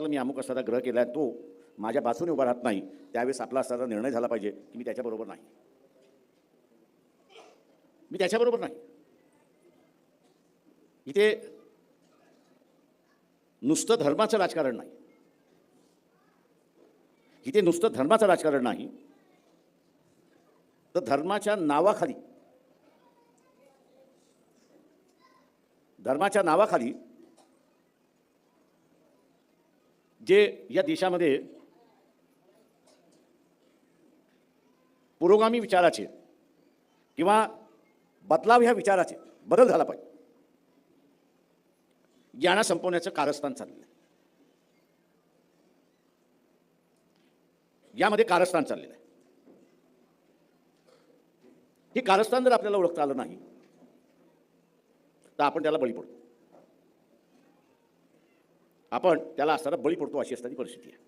सांगितलं मी अमुक असा ग्रह केला आहे, तो माझ्या बाजूने उभा राहत नाही, त्यावेळेस आपला असा निर्णय झाला पाहिजे की मी त्याच्याबरोबर नाही, मी त्याच्याबरोबर नाही. इथे नुसतं धर्माचं राजकारण नाही, इथे नुसतं धर्माचं राजकारण नाही, तर धर्माच्या नावाखाली जे या देशामध्ये पुरोगामी विचाराचे किंवा बदलाव ह्या विचाराचे बदल झाला पाहिजे, यांना संपवण्याचं कारस्थान चाललेलं आहे. यामध्ये कारस्थान चाललेलं आहे. हे कारस्थान जर आपल्याला ओळखता आलं नाही तर आपण त्याला बळी पडतो, आपण त्याला असताना बळी पडतो, अशी असणारी परिस्थिती आहे.